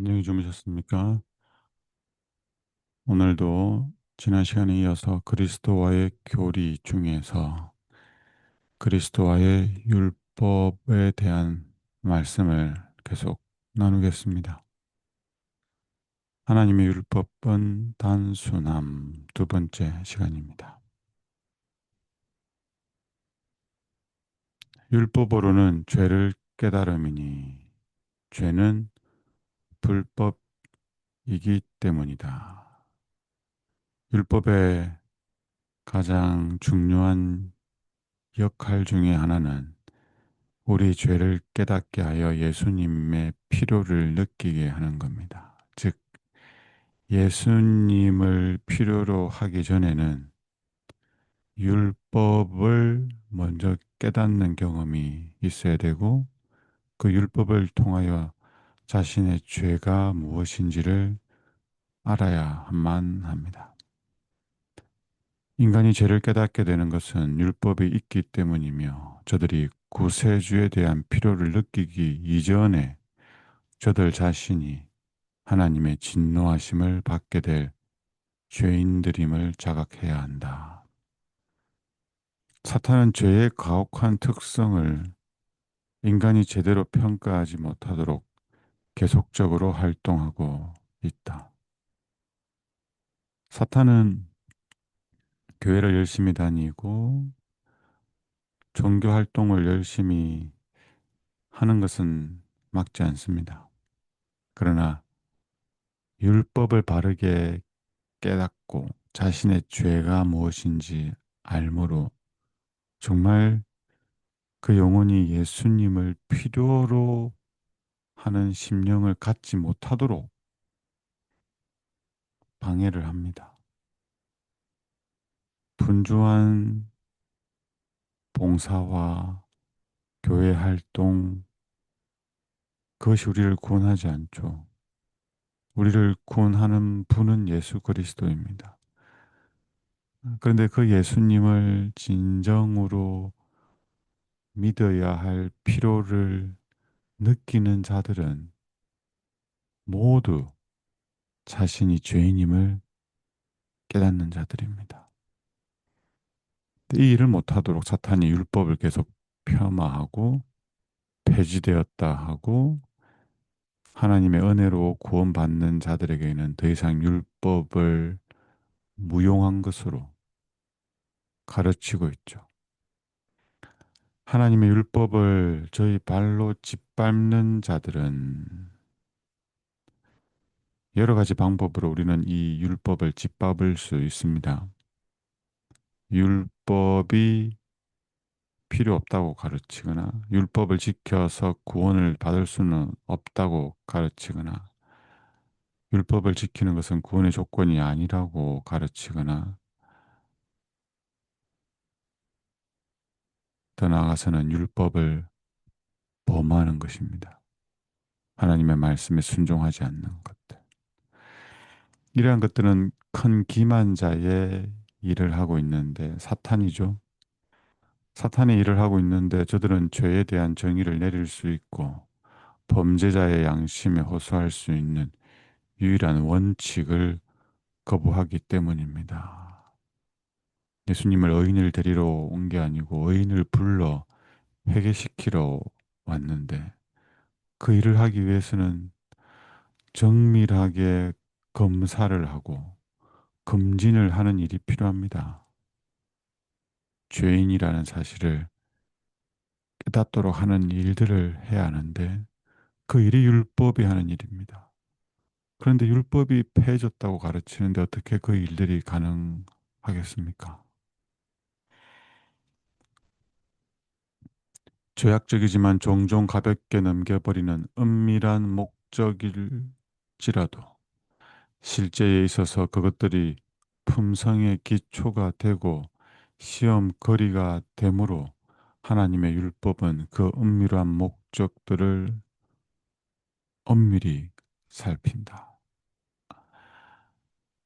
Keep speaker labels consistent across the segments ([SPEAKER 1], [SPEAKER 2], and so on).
[SPEAKER 1] 안녕히 주무셨습니까? 오늘도 지난 시간에 이어서 그리스도와의 교리 중에서 그리스도와의 율법에 대한 말씀을 계속 나누겠습니다. 하나님의 율법은 단순함 두 번째 시간입니다. 율법으로는 죄를 깨달음이니 죄는 불법이기 때문이다. 율법의 가장 중요한 역할 중에 하나는 우리 죄를 깨닫게 하여 예수님의 필요를 느끼게 하는 겁니다. 즉, 예수님을 필요로 하기 전에는 율법을 먼저 깨닫는 경험이 있어야 되고, 그 율법을 통하여 자신의 죄가 무엇인지를 알아야만 합니다. 인간이 죄를 깨닫게 되는 것은 율법이 있기 때문이며, 저들이 구세주에 대한 필요를 느끼기 이전에 저들 자신이 하나님의 진노하심을 받게 될 죄인들임을 자각해야 한다. 사탄은 죄의 가혹한 특성을 인간이 제대로 평가하지 못하도록 계속적으로 활동하고 있다. 사탄은 교회를 열심히 다니고 종교 활동을 열심히 하는 것은 막지 않습니다. 그러나 율법을 바르게 깨닫고 자신의 죄가 무엇인지 알므로 정말 그 영혼이 예수님을 필요로 하는 심령을 갖지 못하도록 방해를 합니다. 분주한 봉사와 교회 활동, 그것이 우리를 구원하지 않죠. 우리를 구원하는 분은 예수 그리스도입니다. 그런데 그 예수님을 진정으로 믿어야 할 필요를 느끼는 자들은 모두 자신이 죄인임을 깨닫는 자들입니다. 이 일을 못하도록 사탄이 율법을 계속 폄하하고 폐지되었다 하고, 하나님의 은혜로 구원받는 자들에게는 더 이상 율법을 무용한 것으로 가르치고 있죠. 하나님의 율법을 저희 발로 짓밟는 자들은 여러 가지 방법으로 우리는 이 율법을 짓밟을 수 있습니다. 율법이 필요 없다고 가르치거나, 율법을 지켜서 구원을 받을 수는 없다고 가르치거나, 율법을 지키는 것은 구원의 조건이 아니라고 가르치거나, 더 나아가서는 율법을 범하는 것입니다. 하나님의 말씀에 순종하지 않는 것들. 이러한 것들은 큰 기만자의 일을 하고 있는데, 사탄이죠. 사탄의 일을 하고 있는데 저들은 죄에 대한 정의를 내릴 수 있고 범죄자의 양심에 호소할 수 있는 유일한 원칙을 거부하기 때문입니다. 예수님을 의인을 데리러 온 게 아니고 의인을 불러 회개시키러 왔는데, 그 일을 하기 위해서는 정밀하게 검사를 하고 검진을 하는 일이 필요합니다. 죄인이라는 사실을 깨닫도록 하는 일들을 해야 하는데, 그 일이 율법이 하는 일입니다. 그런데 율법이 폐해졌다고 가르치는데 어떻게 그 일들이 가능하겠습니까? 죄악적이지만 종종 가볍게 넘겨버리는 은밀한 목적일지라도 실제에 있어서 그것들이 품성의 기초가 되고 시험 거리가 되므로 하나님의 율법은 그 은밀한 목적들을 엄밀히 살핀다.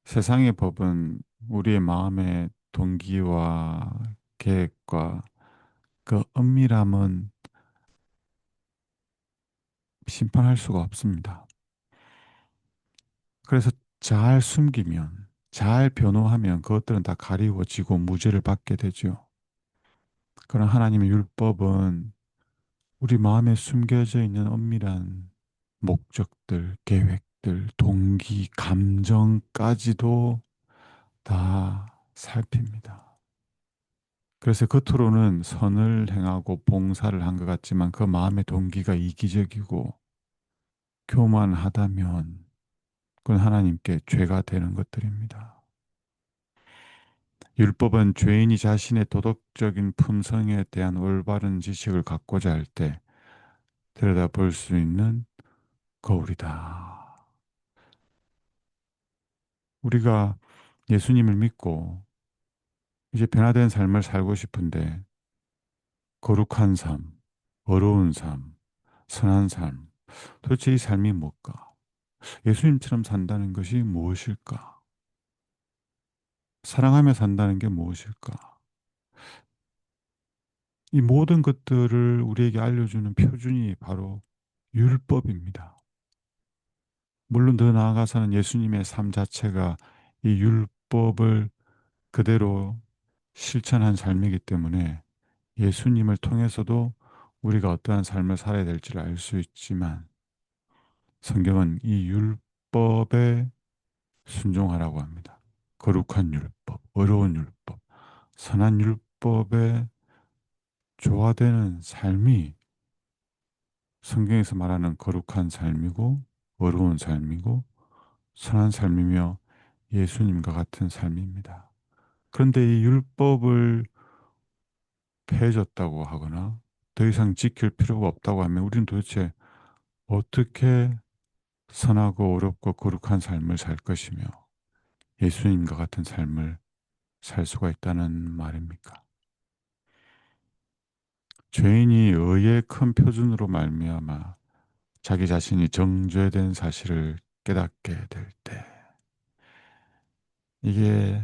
[SPEAKER 1] 세상의 법은 우리의 마음의 동기와 계획과 그 은밀함은 심판할 수가 없습니다. 그래서 잘 숨기면, 잘 변호하면 그것들은 다 가리워지고 무죄를 받게 되죠. 그런 하나님의 율법은 우리 마음에 숨겨져 있는 엄밀한 목적들, 계획들, 동기, 감정까지도 다 살핍니다. 그래서 겉으로는 선을 행하고 봉사를 한 것 같지만 그 마음의 동기가 이기적이고 교만하다면 그건 하나님께 죄가 되는 것들입니다. 율법은 죄인이 자신의 도덕적인 품성에 대한 올바른 지식을 갖고자 할 때 들여다볼 수 있는 거울이다. 우리가 예수님을 믿고 이제 변화된 삶을 살고 싶은데 거룩한 삶, 어려운 삶, 선한 삶, 도대체 이 삶이 뭘까? 예수님처럼 산다는 것이 무엇일까? 사랑하며 산다는 게 무엇일까? 이 모든 것들을 우리에게 알려주는 표준이 바로 율법입니다. 물론 더 나아가서는 예수님의 삶 자체가 이 율법을 그대로 실천한 삶이기 때문에 예수님을 통해서도 우리가 어떠한 삶을 살아야 될지를 알 수 있지만 성경은 이 율법에 순종하라고 합니다. 거룩한 율법, 어려운 율법, 선한 율법에 조화되는 삶이 성경에서 말하는 거룩한 삶이고 어려운 삶이고 선한 삶이며 예수님과 같은 삶입니다. 그런데 이 율법을 폐해졌다고 하거나 더 이상 지킬 필요가 없다고 하면 우리는 도대체 어떻게 선하고 어렵고 거룩한 삶을 살 것이며 예수님과 같은 삶을 살 수가 있다는 말입니까? 죄인이 의의 큰 표준으로 말미암아 자기 자신이 정죄된 사실을 깨닫게 될 때, 이게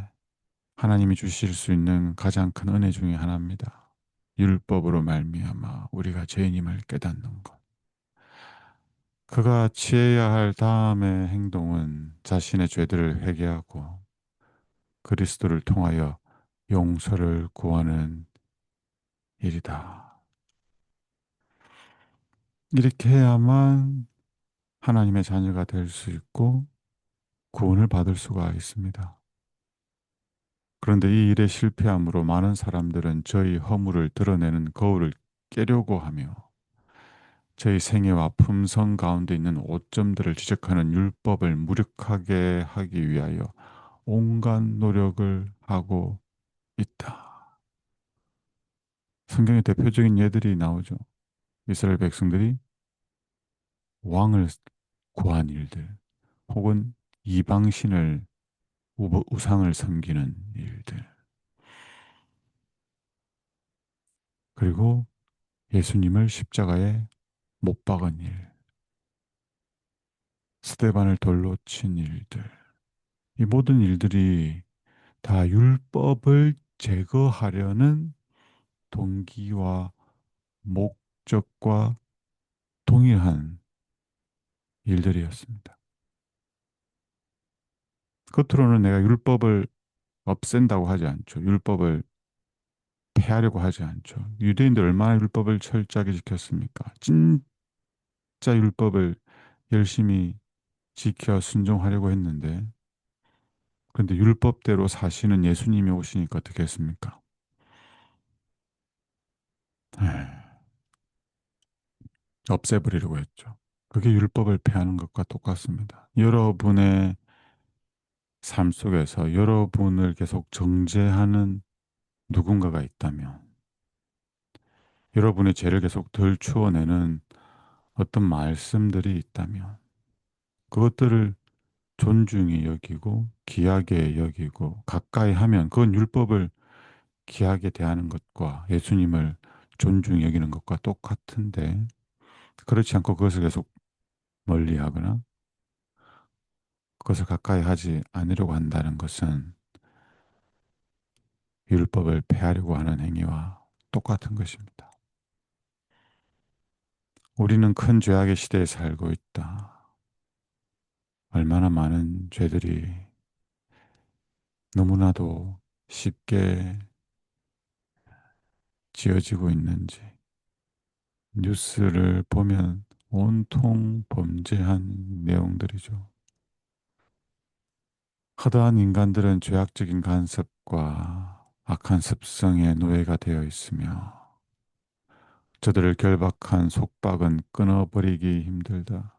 [SPEAKER 1] 하나님이 주실 수 있는 가장 큰 은혜 중에 하나입니다. 율법으로 말미암아 우리가 죄인임을 깨닫는 것. 그가 취해야 할 다음의 행동은 자신의 죄들을 회개하고 그리스도를 통하여 용서를 구하는 일이다. 이렇게 해야만 하나님의 자녀가 될 수 있고 구원을 받을 수가 있습니다. 그런데 이 일에 실패함으로 많은 사람들은 저희 허물을 드러내는 거울을 깨려고 하며 저희 생애와 품성 가운데 있는 오점들을 지적하는 율법을 무력하게 하기 위하여 온갖 노력을 하고 있다. 성경의 대표적인 예들이 나오죠. 이스라엘 백성들이 왕을 구한 일들, 혹은 이방신을 우상을 섬기는 일들, 그리고 예수님을 십자가에 못 박은 일, 스데반을 돌로 친 일들, 이 모든 일들이 다 율법을 제거하려는 동기와 목적과 동일한 일들이었습니다. 겉으로는 내가 율법을 없앤다고 하지 않죠. 율법을 폐하려고 하지 않죠. 유대인들 얼마나 율법을 철저하게 지켰습니까? 진짜 율법을 열심히 지켜 순종하려고 했는데, 그런데 율법대로 사시는 예수님이 오시니까 어떻게 했습니까? 에이, 없애버리려고 했죠. 그게 율법을 폐하는 것과 똑같습니다. 여러분의 삶 속에서 여러분을 계속 정죄하는 누군가가 있다면, 여러분의 죄를 계속 덜 추워내는 어떤 말씀들이 있다면, 그것들을 존중히 여기고 귀하게 여기고 가까이 하면 그건 율법을 귀하게 대하는 것과 예수님을 존중히 여기는 것과 똑같은데, 그렇지 않고 그것을 계속 멀리하거나 그것을 가까이 하지 않으려고 한다는 것은 율법을 폐하려고 하는 행위와 똑같은 것입니다. 우리는 큰 죄악의 시대에 살고 있다. 얼마나 많은 죄들이 너무나도 쉽게 지어지고 있는지 뉴스를 보면 온통 범죄한 내용들이죠. 허다한 인간들은 죄악적인 간섭과 악한 습성의 노예가 되어 있으며 저들을 결박한 속박은 끊어버리기 힘들다.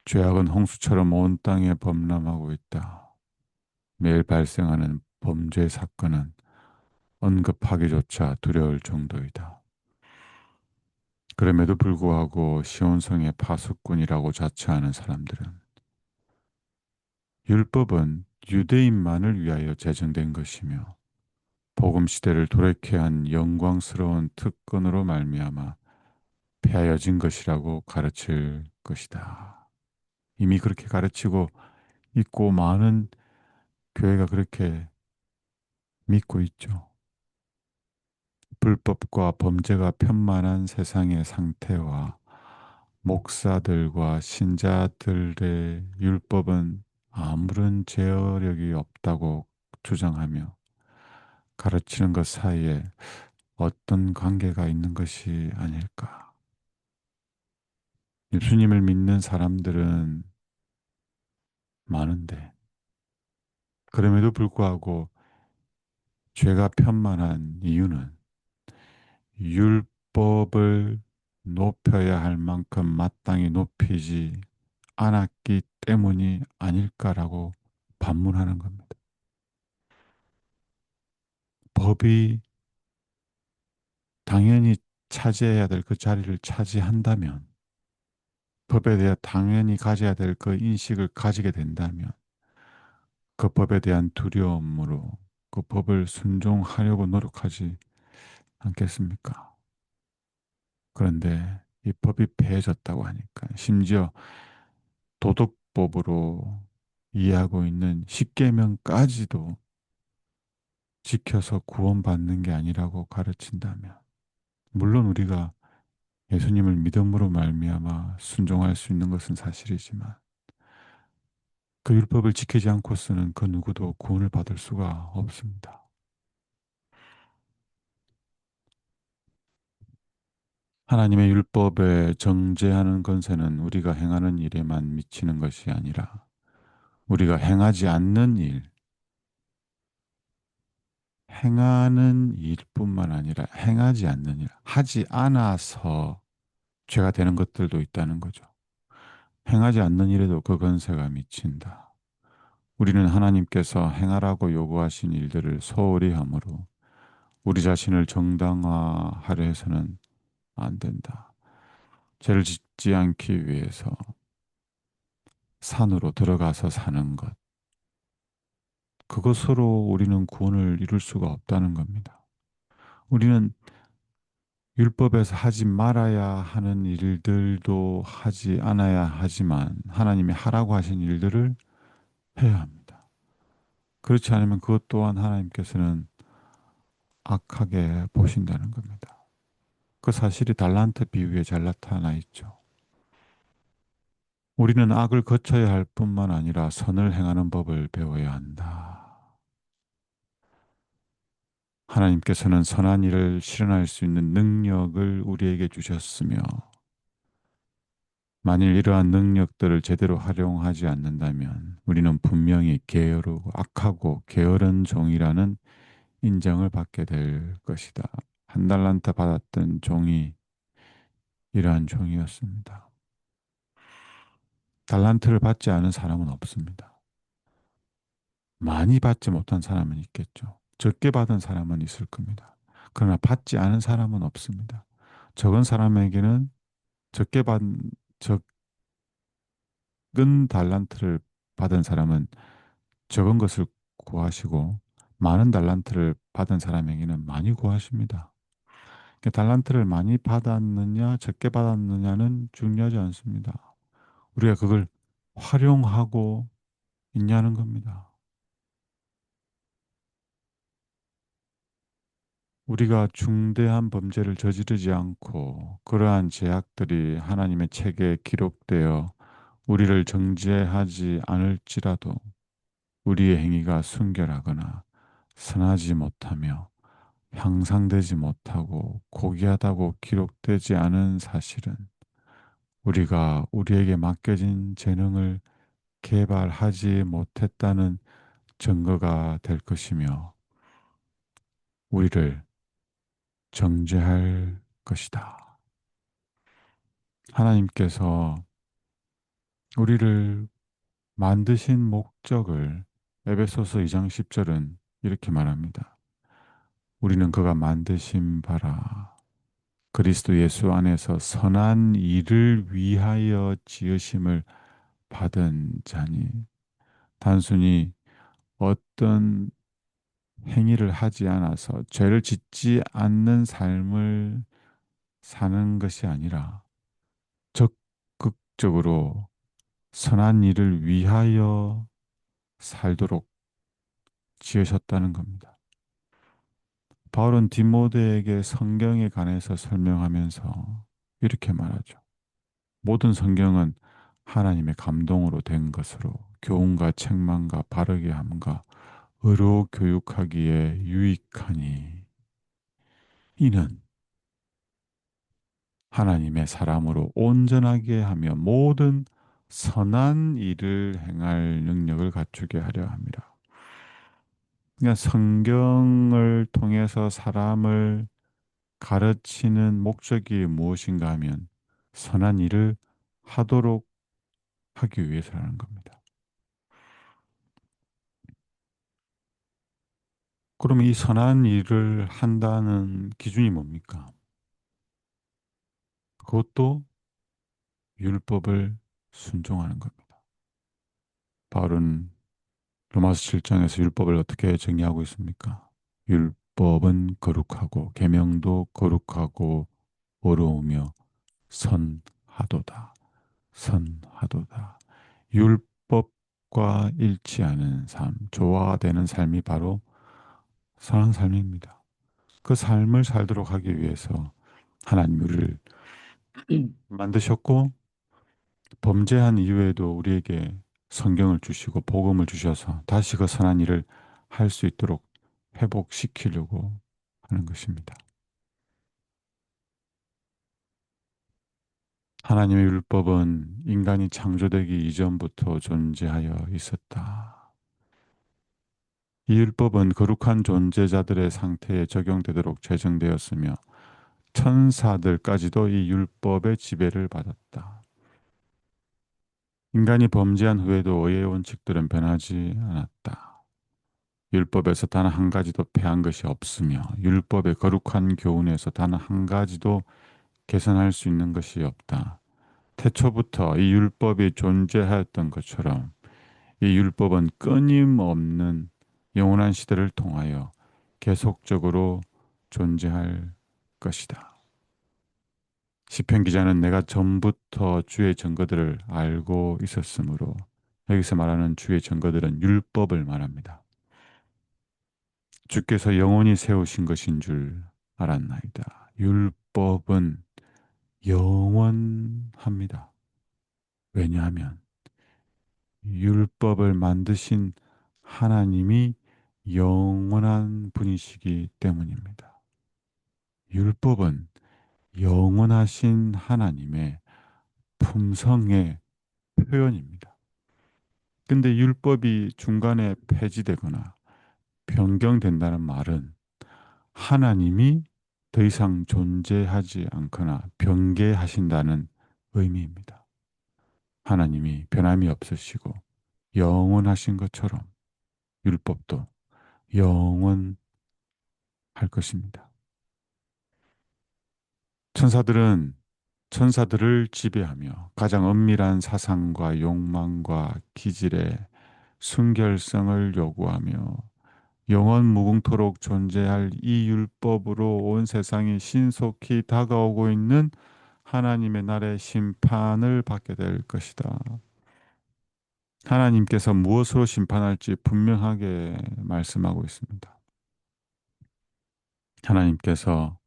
[SPEAKER 1] 죄악은 홍수처럼 온 땅에 범람하고 있다. 매일 발생하는 범죄 사건은 언급하기조차 두려울 정도이다. 그럼에도 불구하고 시온성의 파수꾼이라고 자처하는 사람들은 율법은 유대인만을 위하여 제정된 것이며 복음 시대를 돌이켜야 한 영광스러운 특권으로 말미암아 폐하여진 것이라고 가르칠 것이다. 이미 그렇게 가르치고 있고 많은 교회가 그렇게 믿고 있죠. 불법과 범죄가 편만한 세상의 상태와 목사들과 신자들의 율법은 아무런 제어력이 없다고 주장하며 가르치는 것 사이에 어떤 관계가 있는 것이 아닐까. 예수님을 믿는 사람들은 많은데 그럼에도 불구하고 죄가 편만한 이유는 율법을 높여야 할 만큼 마땅히 높이지 않았기 때문이 아닐까라고 반문하는 겁니다. 법이 당연히 차지해야 될 그 자리를 차지한다면, 법에 대해 당연히 가져야 될 그 인식을 가지게 된다면, 그 법에 대한 두려움으로 그 법을 순종하려고 노력하지 않겠습니까? 그런데 이 법이 폐해졌다고 하니까, 심지어 도덕법으로 이해하고 있는 십계명까지도 지켜서 구원받는 게 아니라고 가르친다면, 물론 우리가 예수님을 믿음으로 말미암아 순종할 수 있는 것은 사실이지만 그 율법을 지키지 않고서는 그 누구도 구원을 받을 수가 없습니다. 하나님의 율법에 정죄하는 권세는 우리가 행하는 일에만 미치는 것이 아니라 우리가 행하지 않는 일, 행하는 일뿐만 아니라 행하지 않는 일, 하지 않아서 죄가 되는 것들도 있다는 거죠. 행하지 않는 일에도 그 권세가 미친다. 우리는 하나님께서 행하라고 요구하신 일들을 소홀히 함으로 우리 자신을 정당화하려 해서는 안 된다. 죄를 짓지 않기 위해서 산으로 들어가서 사는 것. 그것으로 우리는 구원을 이룰 수가 없다는 겁니다. 우리는 율법에서 하지 말아야 하는 일들도 하지 않아야 하지만 하나님이 하라고 하신 일들을 해야 합니다. 그렇지 않으면 그것 또한 하나님께서는 악하게 보신다는 겁니다. 그 사실이 달란트 비유에 잘 나타나 있죠. 우리는 악을 거쳐야 할 뿐만 아니라 선을 행하는 법을 배워야 한다. 하나님께서는 선한 일을 실현할 수 있는 능력을 우리에게 주셨으며, 만일 이러한 능력들을 제대로 활용하지 않는다면 우리는 분명히 게으르고 악하고 게으른 종이라는 인정을 받게 될 것이다. 한 달란트 받았던 종이 이러한 종이었습니다. 달란트를 받지 않은 사람은 없습니다. 많이 받지 못한 사람은 있겠죠. 적게 받은 사람은 있을 겁니다. 그러나 받지 않은 사람은 없습니다. 적은 사람에게는 적게 받은 적은 달란트를 받은 사람은 적은 것을 구하시고 많은 달란트를 받은 사람에게는 많이 구하십니다. 그러니까 달란트를 많이 받았느냐 적게 받았느냐는 중요하지 않습니다. 우리가 그걸 활용하고 있냐는 겁니다. 우리가 중대한 범죄를 저지르지 않고 그러한 죄악들이 하나님의 책에 기록되어 우리를 정죄하지 않을지라도 우리의 행위가 순결하거나 선하지 못하며 향상되지 못하고 고귀하다고 기록되지 않은 사실은 우리가 우리에게 맡겨진 재능을 개발하지 못했다는 증거가 될 것이며 우리를 정죄할 것이다. 하나님께서 우리를 만드신 목적을 에베소서 2장 10절은 이렇게 말합니다. 우리는 그가 만드신 바라 그리스도 예수 안에서 선한 일을 위하여 지으심을 받은 자니 단순히 어떤 행위를 하지 않아서 죄를 짓지 않는 삶을 사는 것이 아니라 적극적으로 선한 일을 위하여 살도록 지으셨다는 겁니다. 바울은 디모데에게 성경에 관해서 설명하면서 이렇게 말하죠. 모든 성경은 하나님의 감동으로 된 것으로 교훈과 책망과 바르게 함과 의로 교육하기에 유익하니 이는 하나님의 사람으로 온전하게 하며 모든 선한 일을 행할 능력을 갖추게 하려 함이라. 그러니까 성경을 통해서 사람을 가르치는 목적이 무엇인가 하면 선한 일을 하도록 하기 위해서라는 겁니다. 그러면 이 선한 일을 한다는 기준이 뭡니까? 그것도 율법을 순종하는 겁니다. 바울은 로마서 7장에서 율법을 어떻게 정의하고 있습니까? 율법은 거룩하고 계명도 거룩하고 어려우며 선하도다. 선하도다. 율법과 일치하는 삶, 조화되는 삶이 바로 선한 삶입니다. 그 삶을 살도록 하기 위해서 하나님 우리를 만드셨고 범죄한 이후에도 우리에게 성경을 주시고 복음을 주셔서 다시 그 선한 일을 할 수 있도록 회복시키려고 하는 것입니다. 하나님의 율법은 인간이 창조되기 이전부터 존재하여 있었다. 이 율법은 거룩한 존재자들의 상태에 적용되도록 제정되었으며 천사들까지도 이 율법의 지배를 받았다. 인간이 범죄한 후에도 의의 원칙들은 변하지 않았다. 율법에서 단 한 가지도 패한 것이 없으며 율법의 거룩한 교훈에서 단 한 가지도 개선할 수 있는 것이 없다. 태초부터 이 율법이 존재하였던 것처럼 이 율법은 끊임없는 영원한 시대를 통하여 계속적으로 존재할 것이다. 시편 기자는 내가 전부터 주의 증거들을 알고 있었으므로 여기서 말하는 주의 증거들은 율법을 말합니다. 주께서 영원히 세우신 것인 줄 알았나이다. 율법은 영원합니다. 왜냐하면 율법을 만드신 하나님이 영원한 분이시기 때문입니다. 율법은 영원하신 하나님의 품성의 표현입니다. 근데 율법이 중간에 폐지되거나 변경된다는 말은 하나님이 더 이상 존재하지 않거나 변개하신다는 의미입니다. 하나님이 변함이 없으시고 영원하신 것처럼 율법도 영원할 것입니다. 천사들은 천사들을 지배하며 가장 엄밀한 사상과 욕망과 기질의 순결성을 요구하며 영원 무궁토록 존재할 이 율법으로 온 세상이 신속히 다가오고 있는 하나님의 날의 심판을 받게 될 것이다. 하나님께서 무엇으로 심판할지 분명하게 말씀하고 있습니다. 하나님께서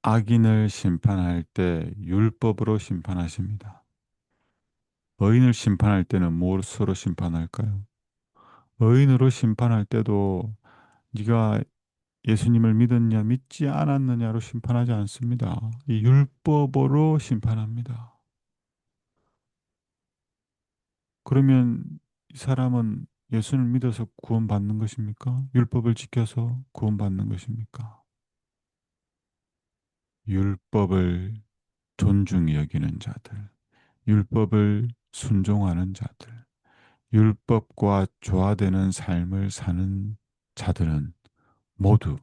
[SPEAKER 1] 악인을 심판할 때 율법으로 심판하십니다. 의인을 심판할 때는 무엇으로 심판할까요? 의인으로 심판할 때도 네가 예수님을 믿었냐, 믿지 않았느냐로 심판하지 않습니다. 이 율법으로 심판합니다. 그러면 이 사람은 예수를 믿어서 구원받는 것입니까? 율법을 지켜서 구원받는 것입니까? 율법을 존중히 여기는 자들, 율법을 순종하는 자들, 율법과 조화되는 삶을 사는 자들은 모두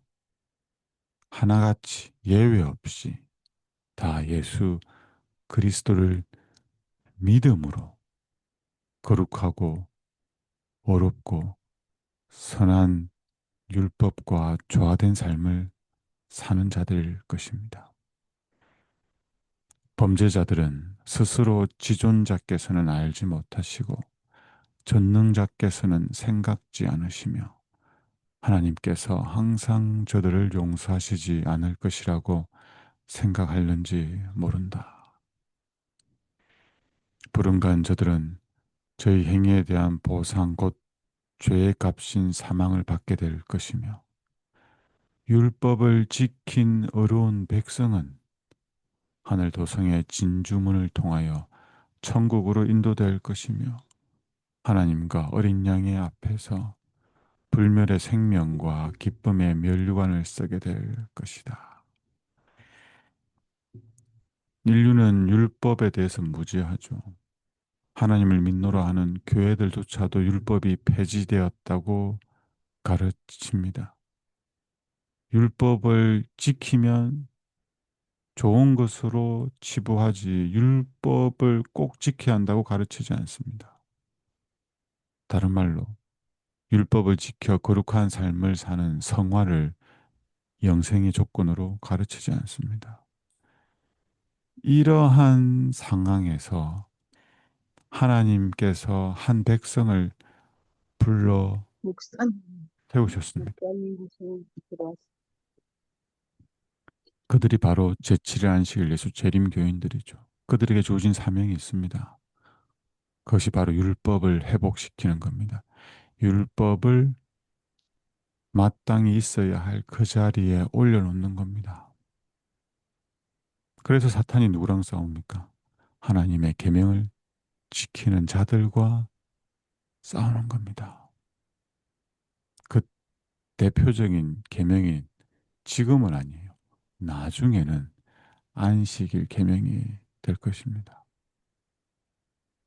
[SPEAKER 1] 하나같이 예외 없이 다 예수 그리스도를 믿음으로 거룩하고 어렵고 선한 율법과 조화된 삶을 사는 자들일 것입니다. 범죄자들은 스스로 지존자께서는 알지 못하시고 전능자께서는 생각지 않으시며 하나님께서 항상 저들을 용서하시지 않을 것이라고 생각할는지 모른다. 불응한 저들은 저희 행위에 대한 보상 곧 죄의 값인 사망을 받게 될 것이며 율법을 지킨 의로운 백성은 하늘 도성의 진주문을 통하여 천국으로 인도될 것이며 하나님과 어린 양의 앞에서 불멸의 생명과 기쁨의 면류관을 쓰게 될 것이다. 인류는 율법에 대해서 무지하죠. 하나님을 믿노라 하는 교회들조차도 율법이 폐지되었다고 가르칩니다. 율법을 지키면 좋은 것으로 치부하지 율법을 꼭 지켜야 한다고 가르치지 않습니다. 다른 말로 율법을 지켜 거룩한 삶을 사는 성화를 영생의 조건으로 가르치지 않습니다. 이러한 상황에서 하나님께서 한 백성을 불러
[SPEAKER 2] 목사님,
[SPEAKER 1] 세우셨습니다.
[SPEAKER 2] 목사님 좀 들어왔어요.
[SPEAKER 1] 그들이 바로 제7일 안식일 예수 재림교인들이죠. 그들에게 주어진 사명이 있습니다. 그것이 바로 율법을 회복시키는 겁니다. 율법을 마땅히 있어야 할 그 자리에 올려놓는 겁니다. 그래서 사탄이 누구랑 싸웁니까? 하나님의 계명을 지키는 자들과 싸우는 겁니다. 그 대표적인 계명이 지금은 아니에요. 나중에는 안식일 계명이 될 것입니다.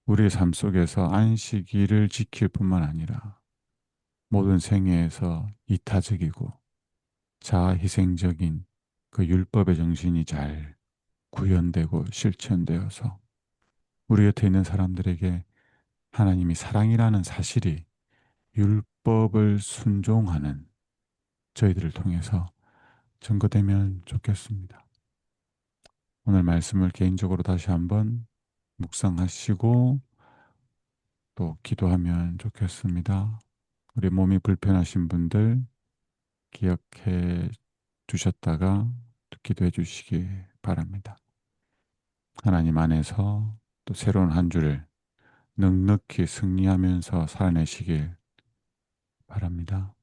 [SPEAKER 1] 우리의 삶 속에서 안식일을 지킬 뿐만 아니라 모든 생애에서 이타적이고 자아희생적인 그 율법의 정신이 잘 구현되고 실천되어서 우리 곁에 있는 사람들에게 하나님이 사랑이라는 사실이 율법을 순종하는 저희들을 통해서 증거되면 좋겠습니다. 오늘 말씀을 개인적으로 다시 한번 묵상하시고 또 기도하면 좋겠습니다. 우리 몸이 불편하신 분들 기억해 두셨다가 또 기도해 주시기 바랍니다. 하나님 안에서 또 새로운 한 주를 넉넉히 승리하면서 살아내시길 바랍니다.